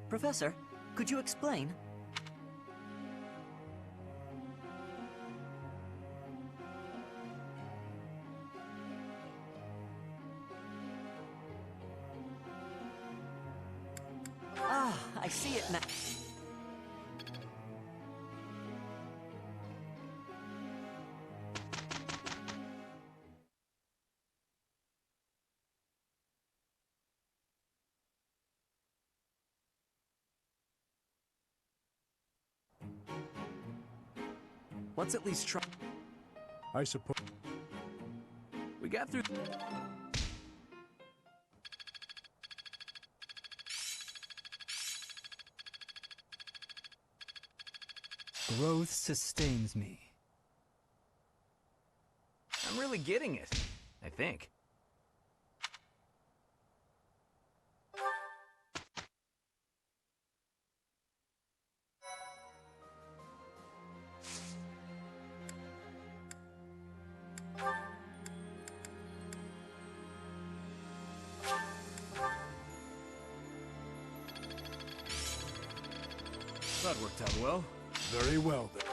Professor, could you explain? Ah, I see it now. Let's at least try. I suppose. We got through. Growth sustains me. I'm really getting it, I think. That worked out well. Very well, then.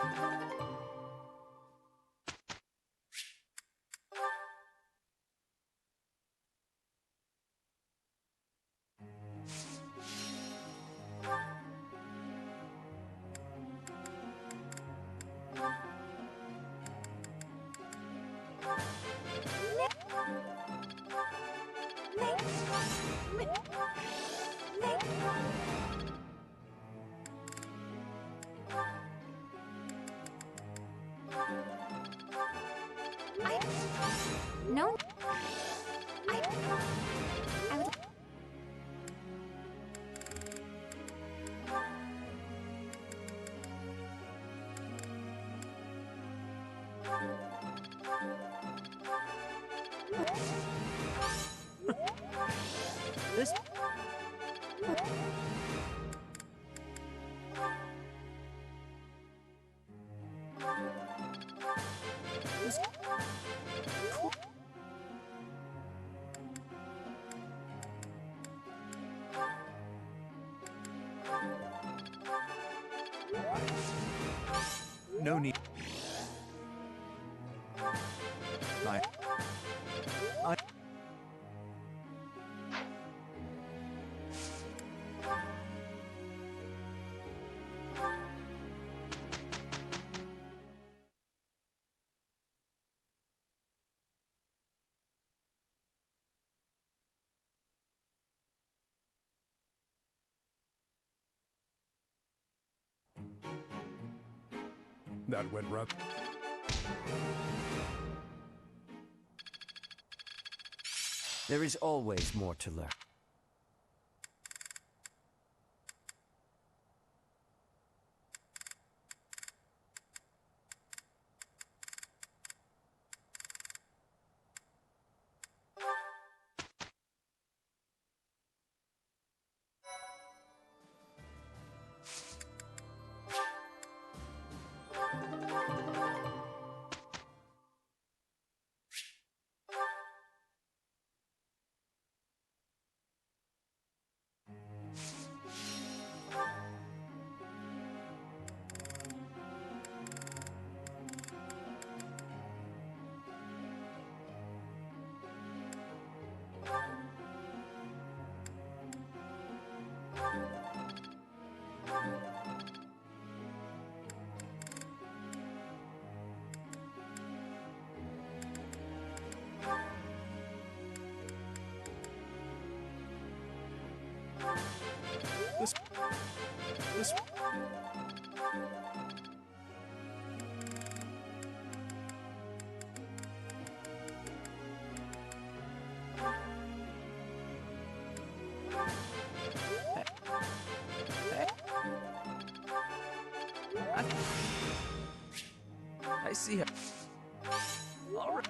No. I would. This... No need. I... That went rough. There is always more to learn. This. I see her. All right.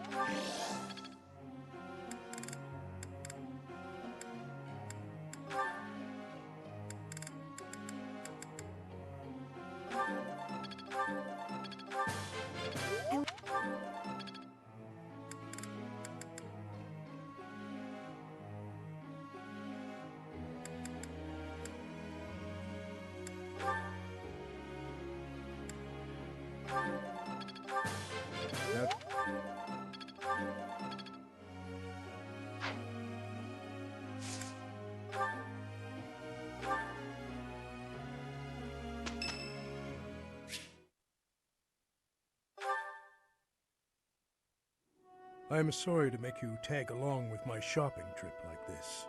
I am sorry to make you tag along with my shopping trip like this.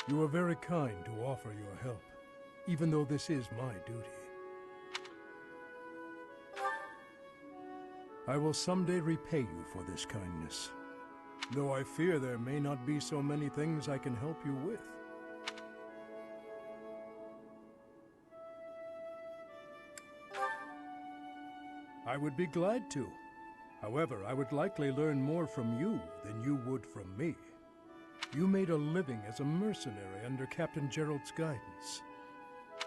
You are very kind to offer your help, even though this is my duty. I will someday repay you for this kindness, though I fear there may not be so many things I can help you with. I would be glad to. However, I would likely learn more from you than you would from me. You made a living as a mercenary under Captain Gerald's guidance.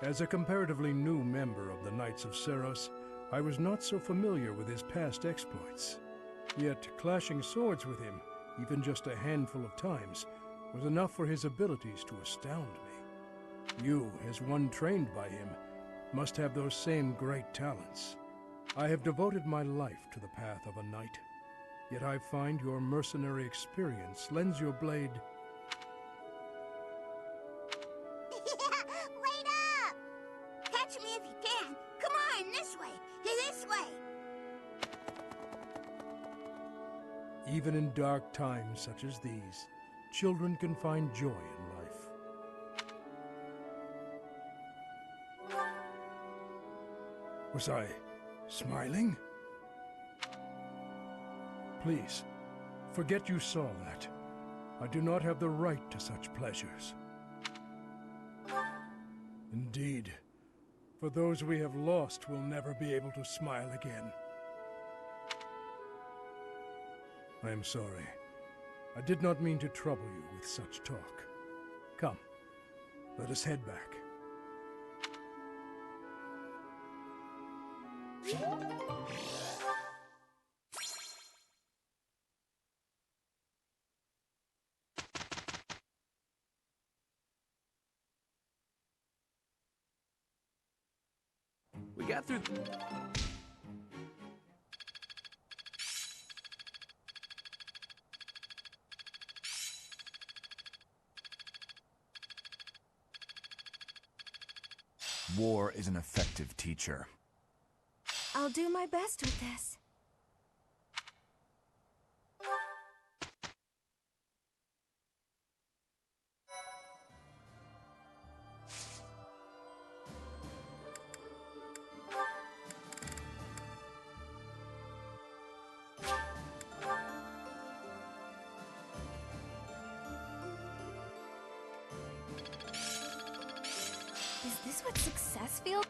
As a comparatively new member of the Knights of Seros, I was not so familiar with his past exploits. Yet clashing swords with him, even just a handful of times, was enough for his abilities to astound me. You, as one trained by him, must have those same great talents. I have devoted my life to the path of a knight, yet I find your mercenary experience lends your blade... Wait up! Catch me if you can! Come on, this way! This way! Even in dark times such as these, children can find joy in life. Was I smiling? Please, forget you saw that. I do not have the right to such pleasures. Indeed, for those we have lost will never be able to smile again. I am sorry. I did not mean to trouble you with such talk. Come, let us head back. We got through. War is an effective teacher. I'll do my best with this. Is this what success feels?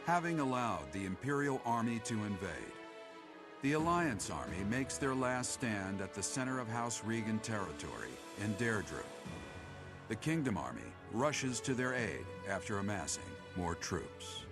Having allowed the Imperial army to invade, the Alliance army makes their last stand at the center of House Regan territory in Deirdre. The Kingdom army rushes to their aid after amassing more troops.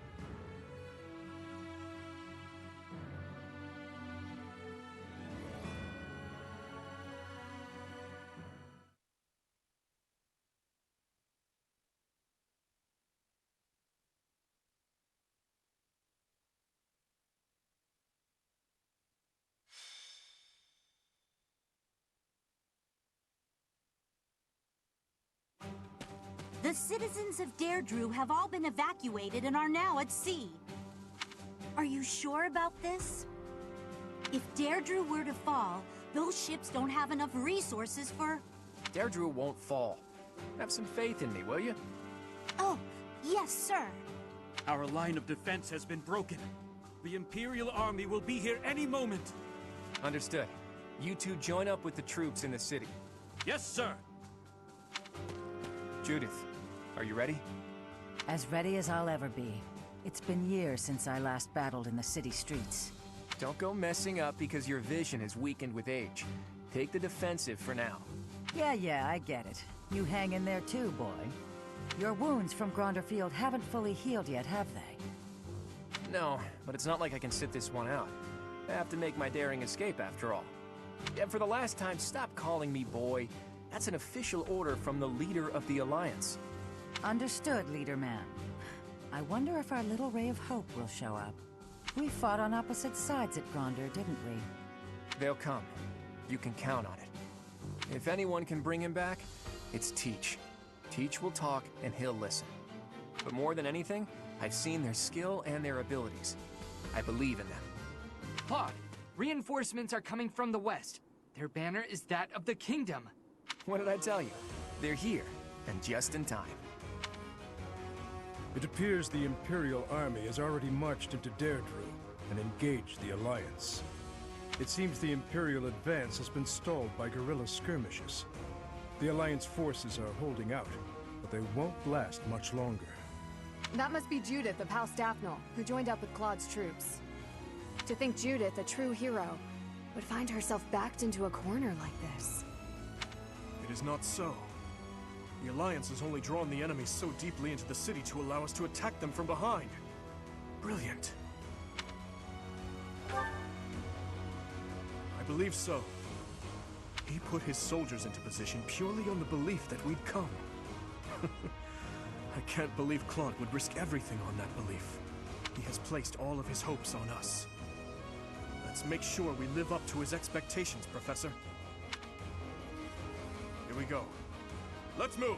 The citizens of Deirdre have all been evacuated and are now at sea. Are you sure about this? If Deirdre were to fall, those ships don't have enough resources for... Deirdre won't fall. Have some faith in me, will you? Oh, yes, sir. Our line of defense has been broken. The Imperial army will be here any moment. Understood. You two join up with the troops in the city. Yes, sir. Judith, are you ready? As ready as I'll ever be. It's been years since I last battled in the city streets. Don't go messing up because your vision has weakened with age. Take the defensive for now. Yeah, I get it. You hang in there too, boy. Your wounds from Gronderfield haven't fully healed yet, have they? No, but it's not like I can sit this one out. I have to make my daring escape after all. Yeah, for the last time, stop calling me boy. That's an official order from the leader of the Alliance. Understood, Leader Man. I wonder if our little ray of hope will show up. We fought on opposite sides at Gronder, didn't we? They'll come. You can count on it. If anyone can bring him back, it's Teach. Teach will talk and he'll listen. But more than anything, I've seen their skill and their abilities. I believe in them. Claude, reinforcements are coming from the west. Their banner is that of the kingdom. What did I tell you? They're here, and just in time. It appears the Imperial army has already marched into Deirdre and engaged the Alliance. It seems the Imperial advance has been stalled by guerrilla skirmishes. The Alliance forces are holding out, but they won't last much longer. That must be Judith of House Daphne, who joined up with Claude's troops. To think Judith, a true hero, would find herself backed into a corner like this. It is not so. The Alliance has only drawn the enemy so deeply into the city to allow us to attack them from behind. Brilliant. I believe so. He put his soldiers into position purely on the belief that we'd come. I can't believe Claude would risk everything on that belief. He has placed all of his hopes on us. Let's make sure we live up to his expectations, Professor. Here we go. Let's move!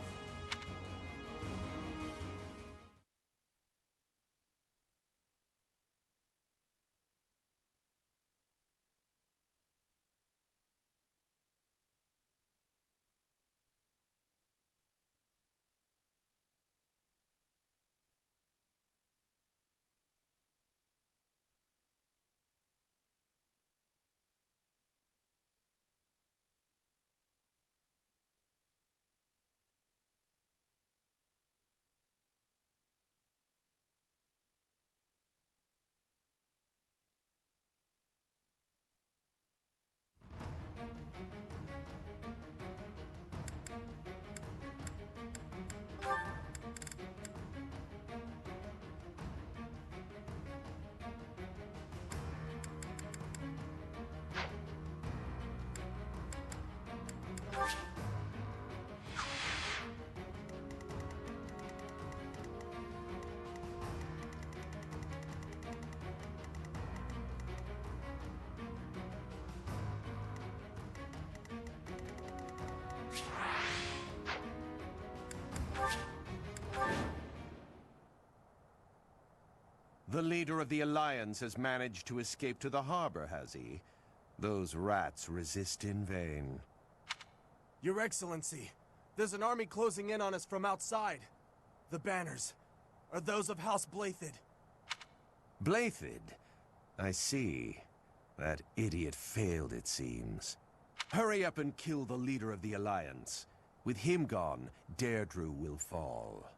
The leader of the Alliance has managed to escape to the harbor, has he? Those rats resist in vain. Your Excellency, there's an army closing in on us from outside. The banners are those of House Blaiddyd. Blaiddyd? I see. That idiot failed, it seems. Hurry up and kill the leader of the Alliance. With him gone, Deirdre will fall.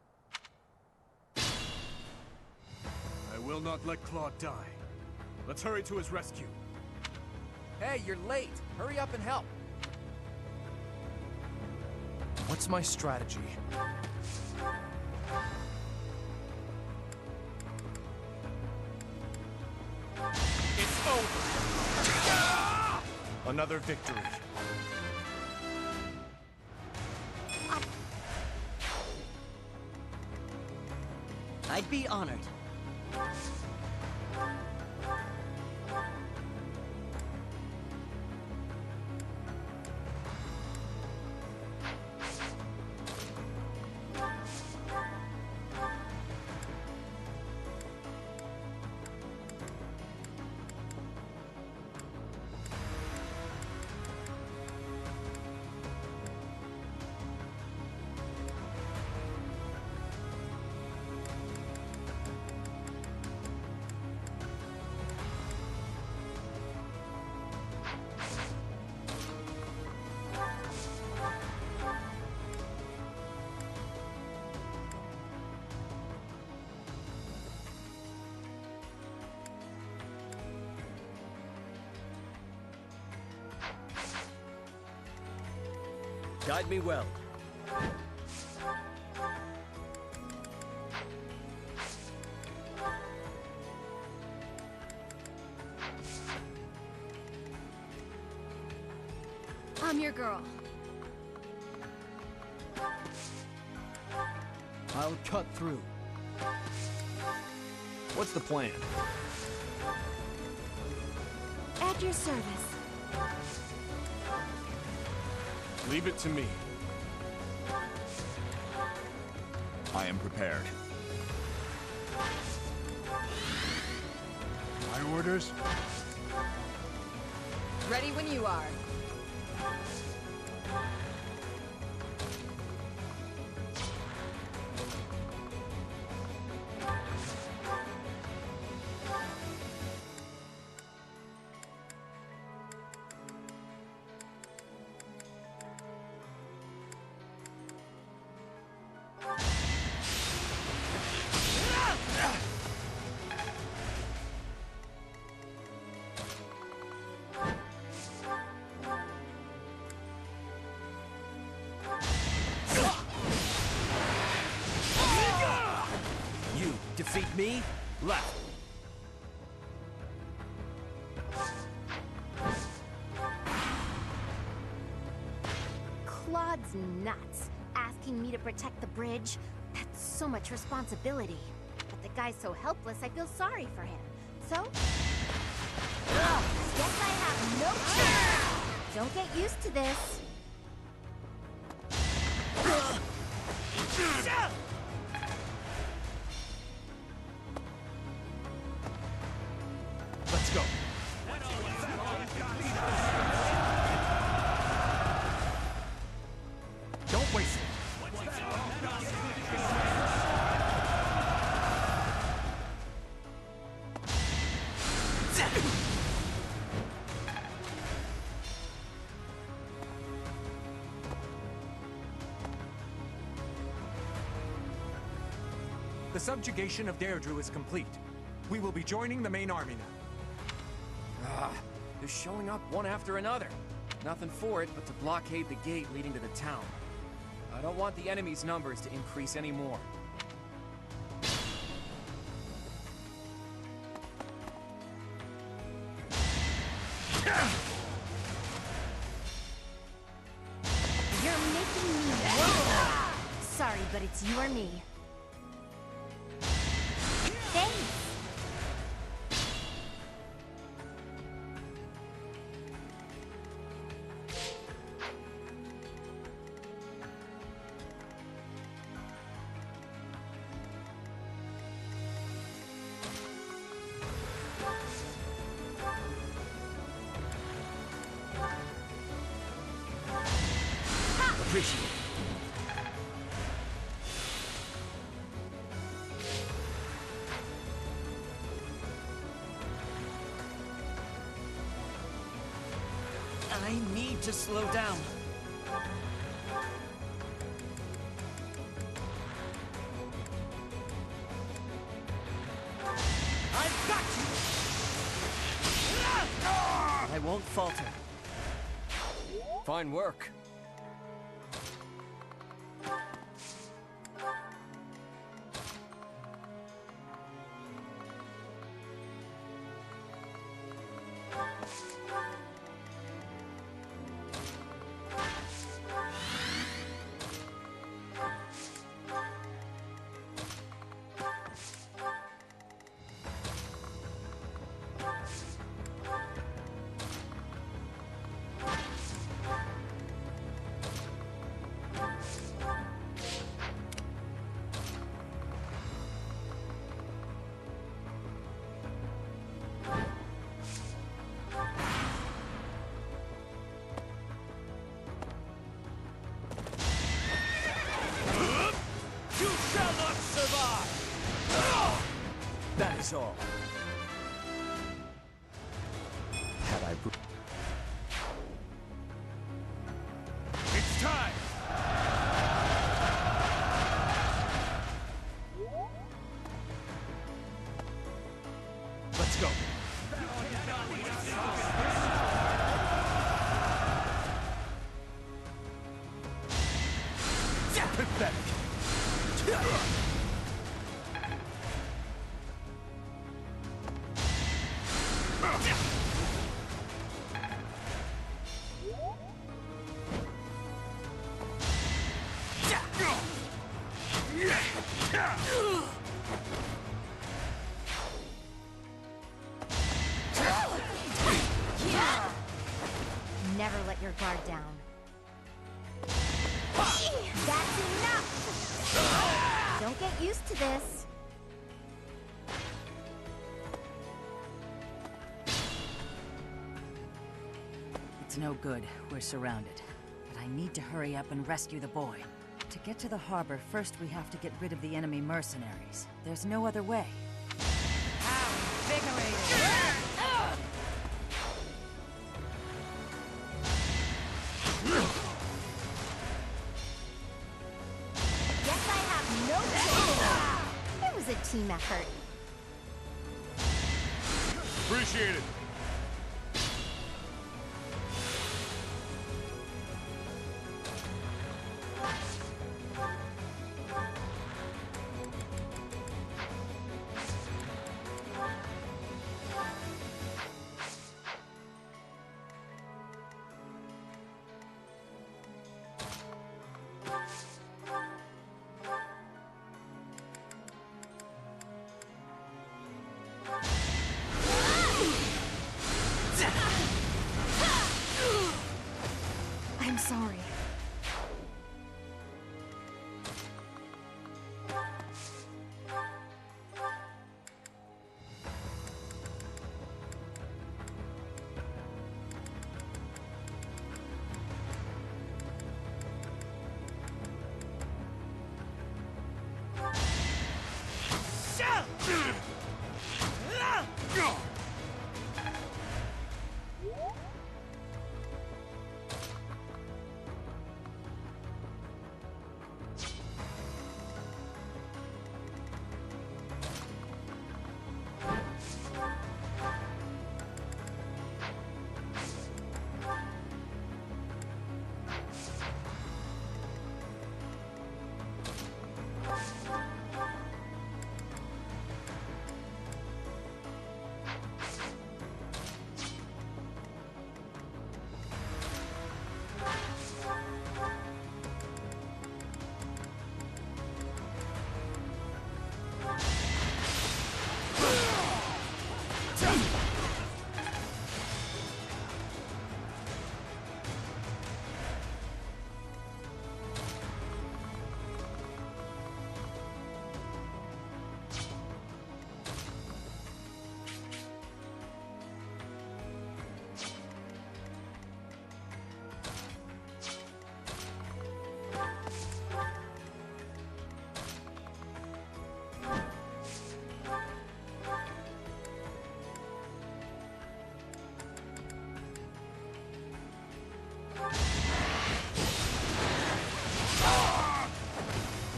I will not let Claude die. Let's hurry to his rescue. Hey, you're late. Hurry up and help. What's my strategy? It's over! Another victory. I'd be honored. Guide me well. I'm your girl. I'll cut through. What's the plan? At your service. Leave it to me. I am prepared. My orders? Ready when you are. You defeat me? Left. Claude's nuts. Asking me to protect the bridge. That's so much responsibility. But the guy's so helpless, I feel sorry for him. So? Ugh, guess I have no choice. Don't get used to this. Let's go. Don't waste it. The subjugation of Deirdre is complete. We will be joining the main army now. Ah, they're showing up one after another. Nothing for it but to blockade the gate leading to the town. I don't want the enemy's numbers to increase anymore. You're making me whoa. Sorry, but it's you or me. Thanks. Appreciate it. I need to slow down. I won't falter. Fine work. That is all. Had I... It's time! Let's go. Pathetic. Never let your guard down. That's enough! Don't get used to this. It's no good. We're surrounded. But I need to hurry up and rescue the boy. To get to the harbor, first we have to get rid of the enemy mercenaries. There's no other way. Guess I have no choice. It was a team effort. Appreciate it. I'm sorry.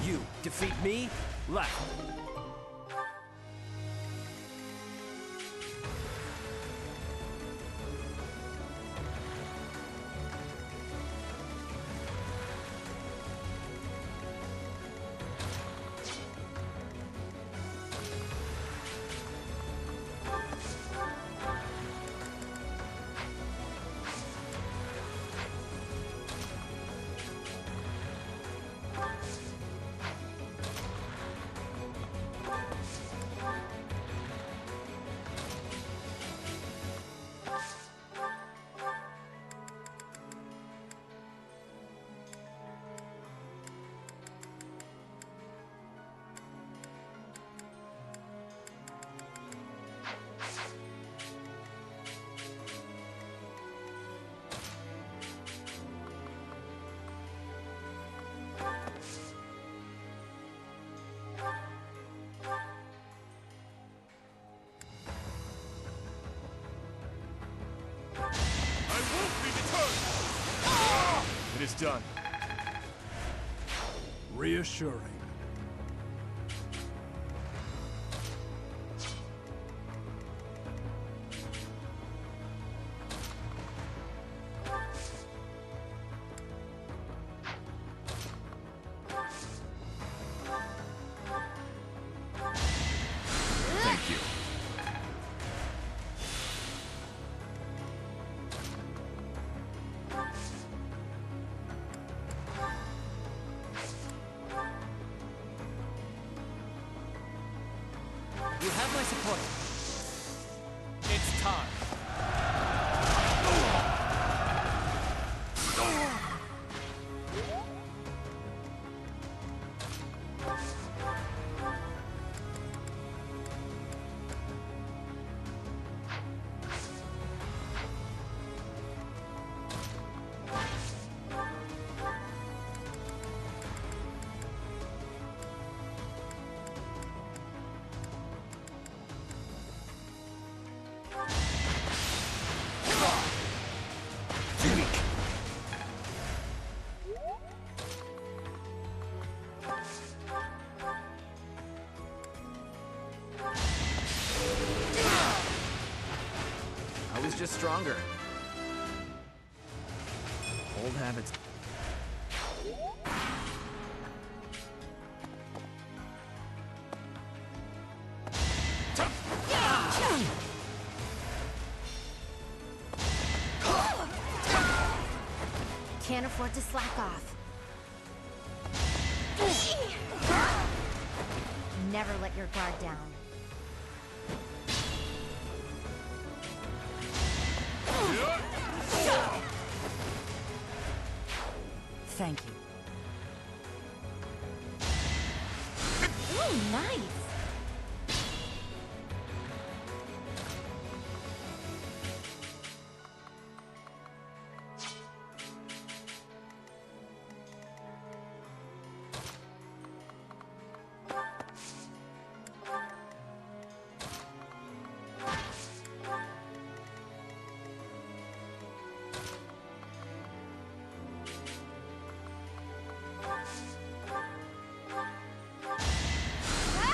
You defeat me? Left. is done. Reassuring. Thank you. You have my support. It's time. I was just stronger. Old habits. Can't afford to slack off. Never let your guard down. Thank you. Ooh, nice!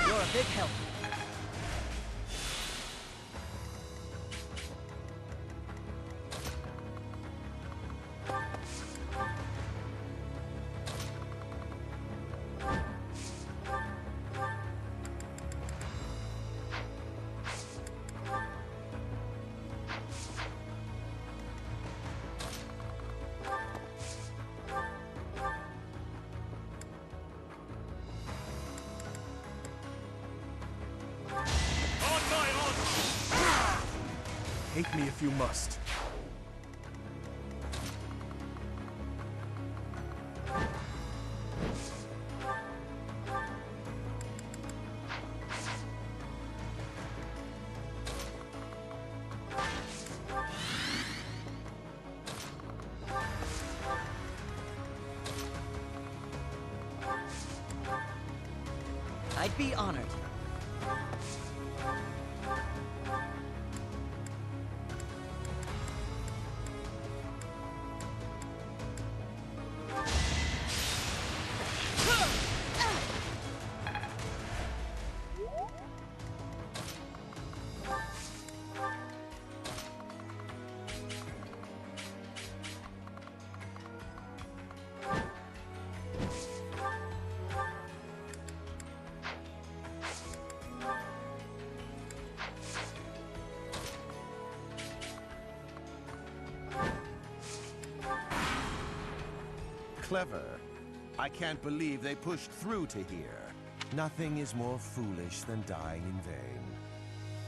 You're a big help. Hate me if you must. I'd be honored. Clever. I can't believe they pushed through to here. Nothing is more foolish than dying in vain.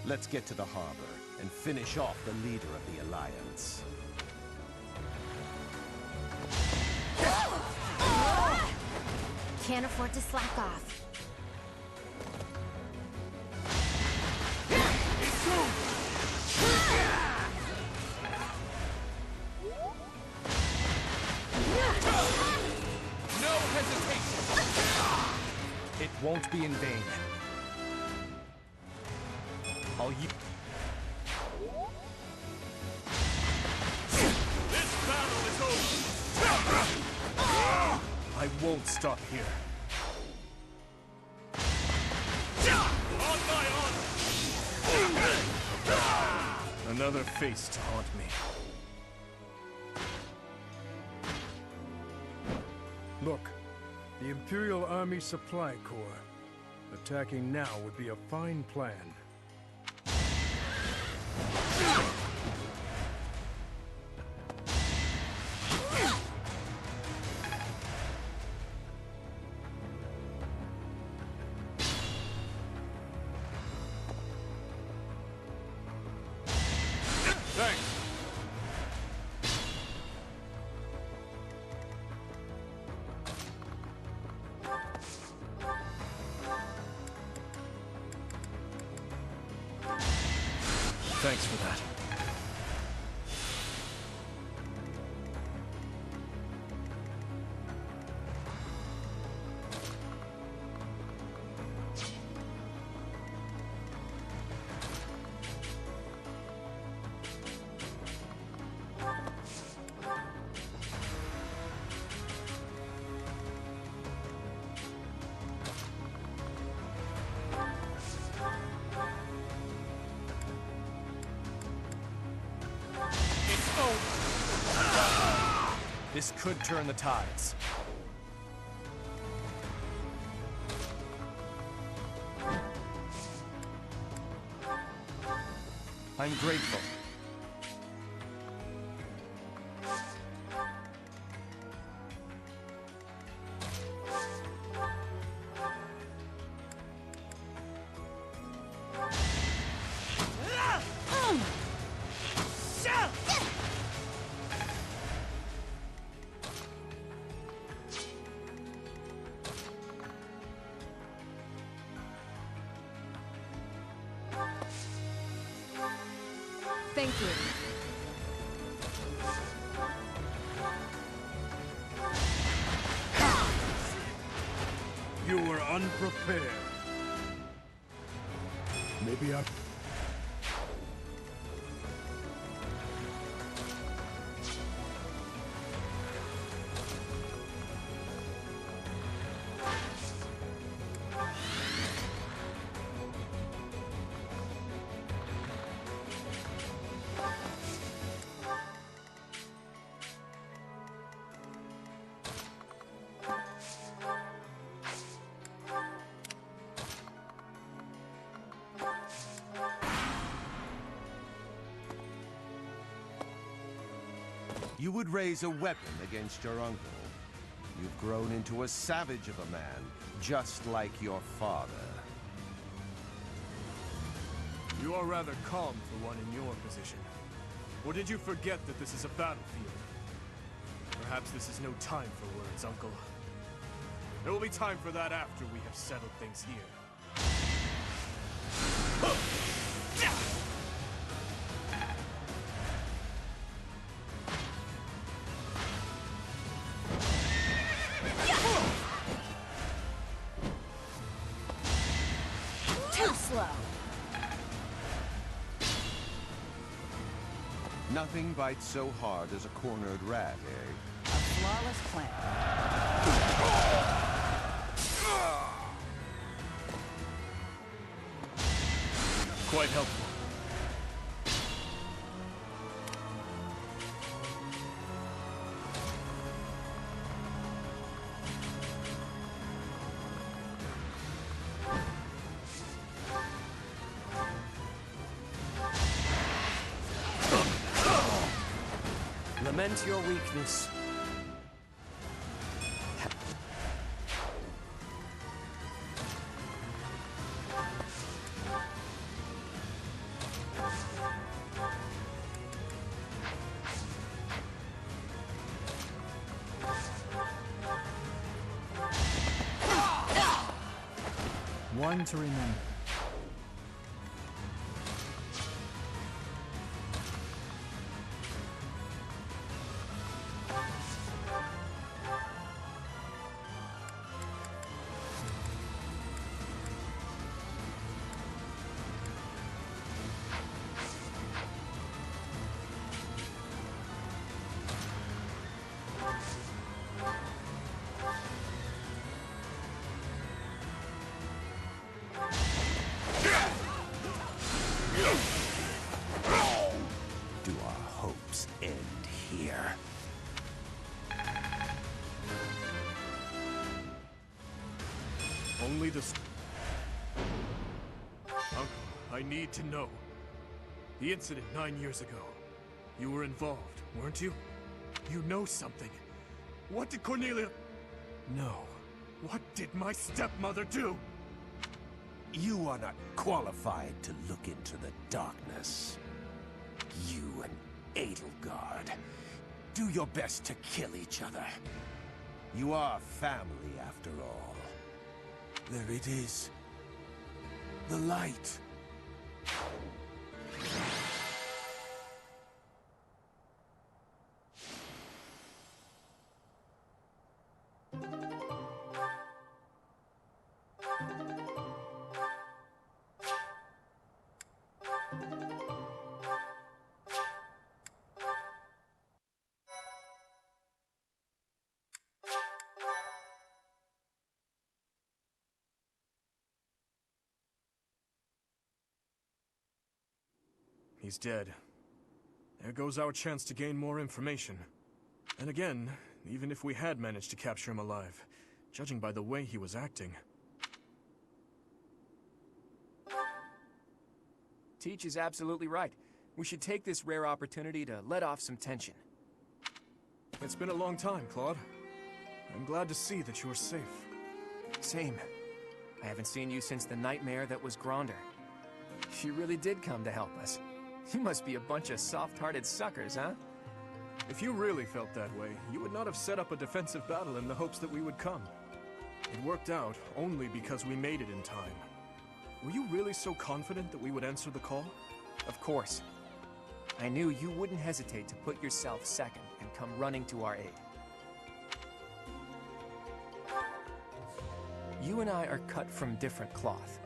Let's get to the harbor and finish off the leader of the Alliance. Can't afford to slack off. No hesitation! It won't be in vain. I'll use... This battle is over! won't stop here. Another face to haunt me. Look, the Imperial Army Supply Corps. Attacking now would be a fine plan. Thanks for that. This could turn the tides. I'm grateful. Thank you. You were unprepared. Maybe I... You would raise a weapon against your uncle. You've grown into a savage of a man, just like your father. You are rather calm for one in your position. Or did you forget that this is a battlefield? Perhaps this is no time for words, Uncle. There will be time for that after we have settled things here. Too slow. Nothing bites so hard as a cornered rat, eh? A flawless plan. Quite helpful. Lament your weakness. One to remember. Only the... Uncle, I need to know. The incident 9 years ago. You were involved, weren't you? You know something. What did Cornelia... No. What did my stepmother do? You are not qualified to look into the darkness. You and Edelgard. Do your best to kill each other. You are family, after all. There it is. The light. He's dead. There goes our chance to gain more information. And again, even if we had managed to capture him alive, judging by the way he was acting... Teach is absolutely right. We should take this rare opportunity to let off some tension. It's been a long time, Claude. I'm glad to see that you're safe. Same. I haven't seen you since the nightmare that was Gronder. She really did come to help us. You must be a bunch of soft-hearted suckers, huh? If you really felt that way, you would not have set up a defensive battle in the hopes that we would come. It worked out only because we made it in time. Were you really so confident that we would answer the call? Of course. I knew you wouldn't hesitate to put yourself second and come running to our aid. You and I are cut from different cloth.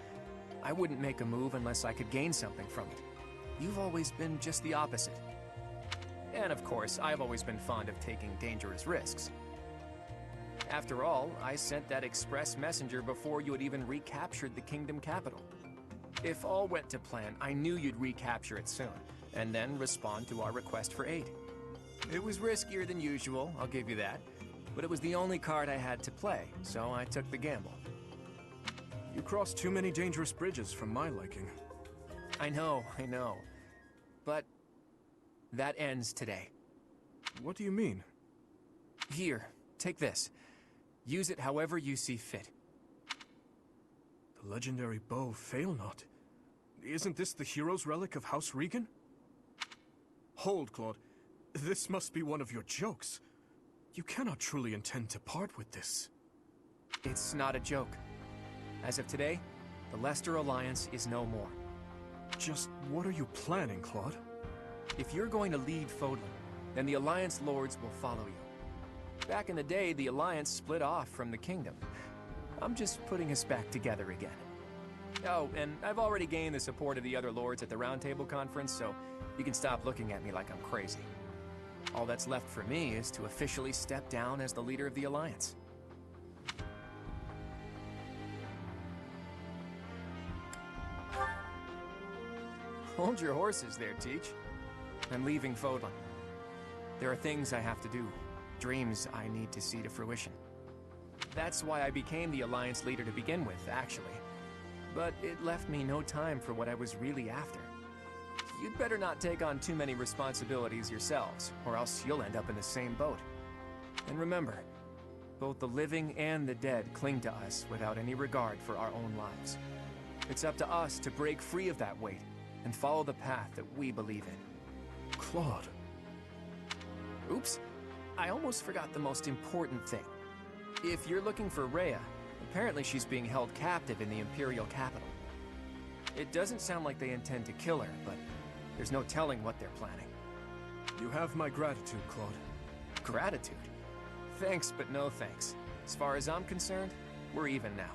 I wouldn't make a move unless I could gain something from it. You've always been just the opposite. And of course, I've always been fond of taking dangerous risks. After all, I sent that express messenger before you had even recaptured the kingdom capital. If all went to plan, I knew you'd recapture it soon, and then respond to our request for aid. It was riskier than usual, I'll give you that, but it was the only card I had to play, so I took the gamble. You crossed too many dangerous bridges for my liking. I know. But that ends today. What do you mean? Here, take this. Use it however you see fit. The legendary bow Failnaught. Isn't this the hero's relic of House Regan? Hold, Claude. This must be one of your jokes. You cannot truly intend to part with this. It's not a joke. As of today, the Leicester Alliance is no more. Just what are you planning, Claude? If you're going to lead Fodlan, then the Alliance Lords will follow you. Back in the day, the Alliance split off from the Kingdom. I'm just putting us back together again. Oh, and I've already gained the support of the other Lords at the Roundtable Conference, so you can stop looking at me like I'm crazy. All that's left for me is to officially step down as the leader of the Alliance. Hold your horses there, Teach. I'm leaving Fodlan. There are things I have to do, dreams I need to see to fruition. That's why I became the Alliance leader to begin with, actually. But it left me no time for what I was really after. You'd better not take on too many responsibilities yourselves, or else you'll end up in the same boat. And remember, both the living and the dead cling to us without any regard for our own lives. It's up to us to break free of that weight and follow the path that we believe in. Claude. Oops. I almost forgot the most important thing. If you're looking for Rhea, apparently she's being held captive in the Imperial capital. It doesn't sound like they intend to kill her, but there's no telling what they're planning. You have my gratitude, Claude. Gratitude? Thanks, but no thanks. As far as I'm concerned, we're even now.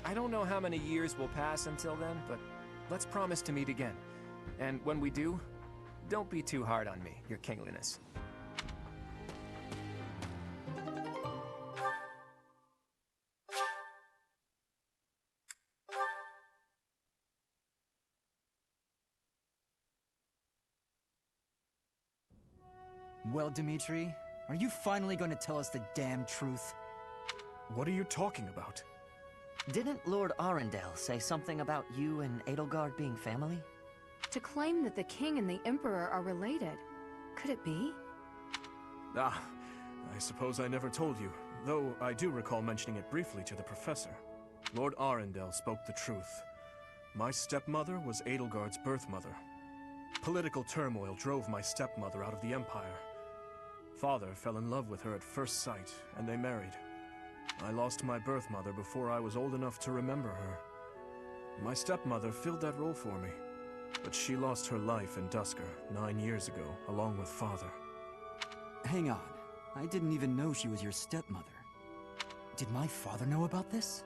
I don't know how many years will pass until then, but let's promise to meet again. And when we do, don't be too hard on me, your kingliness. Well, Dimitri, are you finally going to tell us the damn truth? What are you talking about? Didn't Lord Arundel say something about you and Edelgard being family? To claim that the king and the emperor are related. Could it be? Ah, I suppose I never told you, though I do recall mentioning it briefly to the professor. Lord Arundel spoke the truth. My stepmother was Edelgard's birth mother. Political turmoil drove my stepmother out of the Empire. Father fell in love with her at first sight, and they married. I lost my birth mother before I was old enough to remember her. My stepmother filled that role for me, but she lost her life in Dusker 9 years ago, along with Father. Hang on. I didn't even know she was your stepmother. Did my father know about this?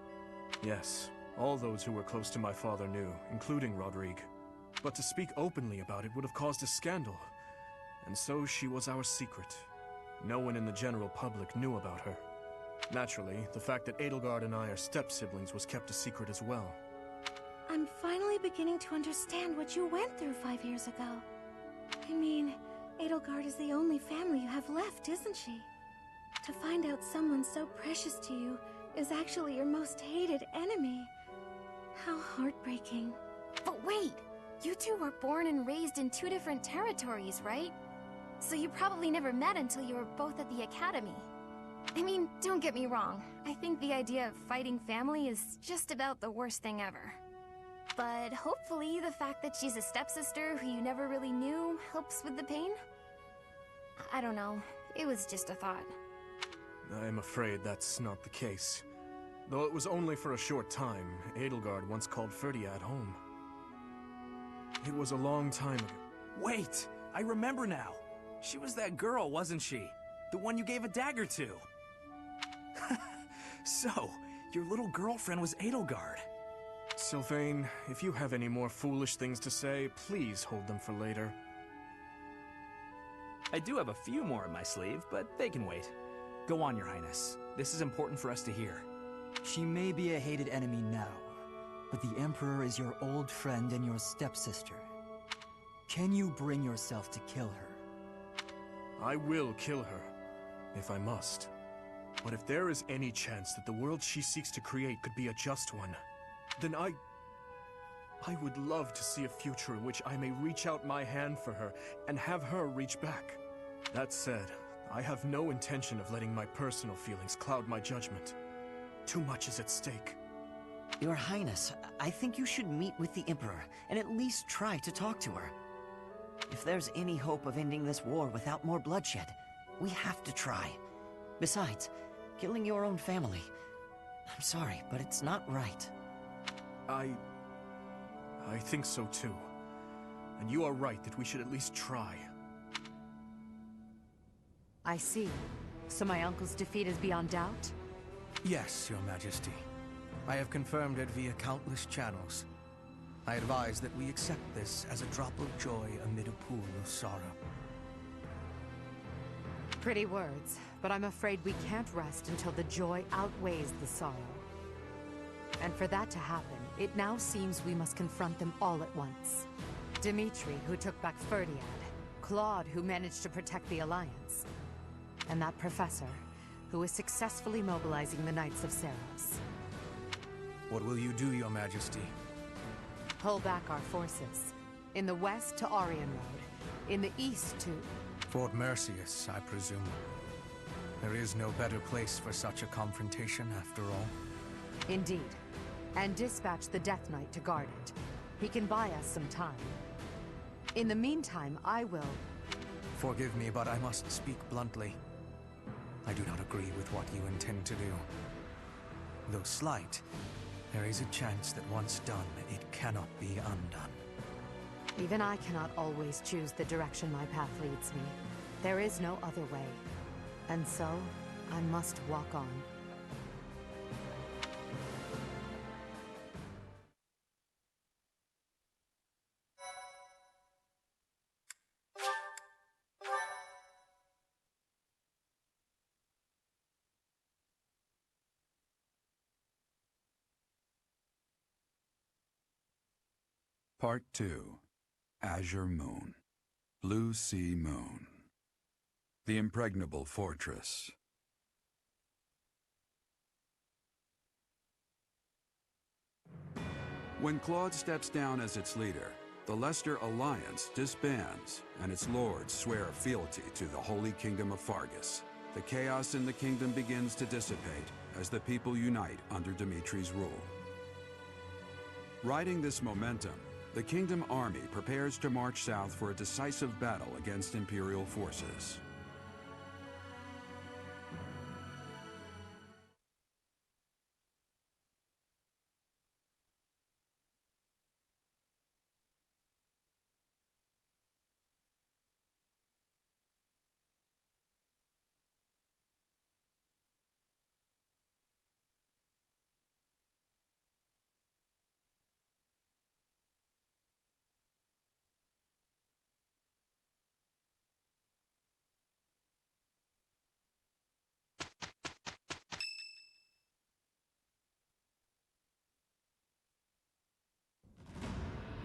Yes, all those who were close to my father knew, including Rodrigue. But to speak openly about it would have caused a scandal. And so she was our secret. No one in the general public knew about her. Naturally, the fact that Edelgard and I are step-siblings was kept a secret as well. I'm finally beginning to understand what you went through 5 years ago. I mean, Edelgard is the only family you have left, isn't she? To find out someone so precious to you is actually your most hated enemy. How heartbreaking. But wait! You two were born and raised in 2 different territories, right? So you probably never met until you were both at the academy. I mean, don't get me wrong. I think the idea of fighting family is just about the worst thing ever. But hopefully the fact that she's a stepsister who you never really knew helps with the pain? I don't know. It was just a thought. I'm afraid that's not the case. Though it was only for a short time, Edelgard once called Ferdiad home. It was a long time ago. Wait! I remember now! She was that girl, wasn't she? The one you gave a dagger to! So, your little girlfriend was Edelgard. Sylvain, if you have any more foolish things to say, please hold them for later. I do have a few more in my sleeve, but they can wait. Go on, Your Highness. This is important for us to hear. She may be a hated enemy now, but the Emperor is your old friend and your stepsister. Can you bring yourself to kill her? I will kill her, if I must. But if there is any chance that the world she seeks to create could be a just one, then I would love to see a future in which I may reach out my hand for her and have her reach back. That said, I have no intention of letting my personal feelings cloud my judgment. Too much is at stake. Your Highness, I think you should meet with the Emperor and at least try to talk to her. If there's any hope of ending this war without more bloodshed, we have to try. Besides, killing your own family, I'm sorry, but it's not right. I think so too. And you are right that we should at least try. I see. So my uncle's defeat is beyond doubt? Yes, Your Majesty. I have confirmed it via countless channels. I advise that we accept this as a drop of joy amid a pool of sorrow. Pretty words, but I'm afraid we can't rest until the joy outweighs the sorrow. And for that to happen, it now seems we must confront them all at once. Dimitri, who took back Ferdiad, Claude, who managed to protect the Alliance, and that professor, who is successfully mobilizing the Knights of Seiros. What will you do, Your Majesty? Pull back our forces. In the west to Arian Road. In the east to... Fort Mercius, I presume. There is no better place for such a confrontation, after all. Indeed. And dispatch the Death Knight to guard it. He can buy us some time. In the meantime, I will... Forgive me, but I must speak bluntly. I do not agree with what you intend to do. Though slight, there is a chance that once done, it cannot be undone. Even I cannot always choose the direction my path leads me. There is no other way. And so, I must walk on. Part 2. Azure Moon. Blue Sea Moon. The Impregnable Fortress. When Claude steps down as its leader, the Leicester Alliance disbands, and its lords swear fealty to the Holy Kingdom of Fargus. The chaos in the kingdom begins to dissipate as the people unite under Dimitri's rule. Riding this momentum, the Kingdom Army prepares to march south for a decisive battle against Imperial forces.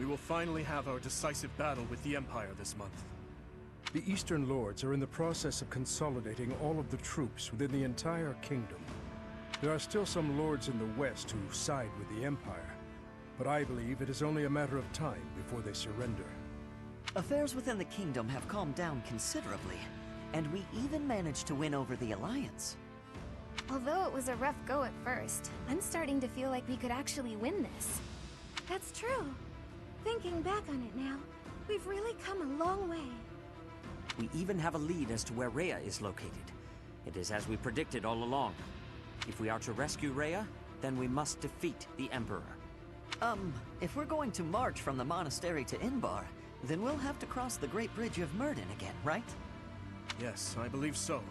We will finally have our decisive battle with the Empire this month. The Eastern Lords are in the process of consolidating all of the troops within the entire kingdom. There are still some lords in the West who side with the Empire, but I believe it is only a matter of time before they surrender. Affairs within the kingdom have calmed down considerably, and we even managed to win over the Alliance. Although it was a rough go at first, I'm starting to feel like we could actually win this. That's true. Thinking back on it now, we've really come a long way. We even have a lead as to where Rhea is located. It is as we predicted all along. If we are to rescue Rhea, then we must defeat the Emperor. If we're going to march from the monastery to Inbar, then we'll have to cross the Great Bridge of Myrden again, right? Yes, I believe so.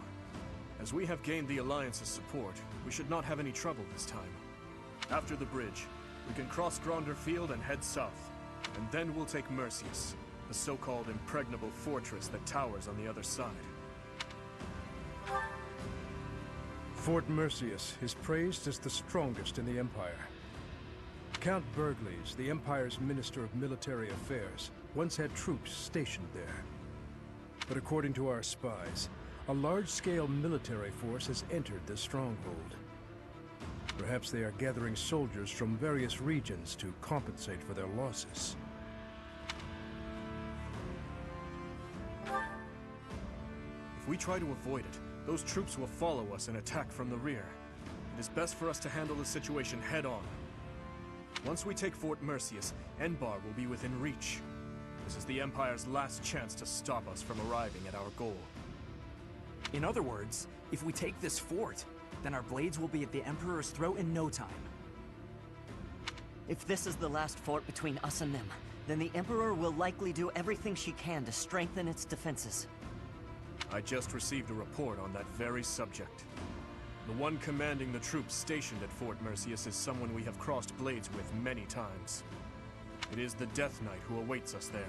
As we have gained the Alliance's support, we should not have any trouble this time. After the bridge, we can cross Gronder Field and head south. And then we'll take Mercius, the so-called impregnable fortress that towers on the other side. Fort Mercius is praised as the strongest in the Empire. Count Burgleys, the Empire's Minister of Military Affairs, once had troops stationed there. But according to our spies, a large-scale military force has entered the stronghold. Perhaps they are gathering soldiers from various regions to compensate for their losses. If we try to avoid it, those troops will follow us and attack from the rear. It is best for us to handle the situation head-on. Once we take Fort Mercius, Enbar will be within reach. This is the Empire's last chance to stop us from arriving at our goal. In other words, if we take this fort, then our blades will be at the Emperor's throat in no time. If this is the last fort between us and them, then the Emperor will likely do everything she can to strengthen its defenses. I just received a report on that very subject. The one commanding the troops stationed at Fort Mercius is someone we have crossed blades with many times. It is the Death Knight who awaits us there.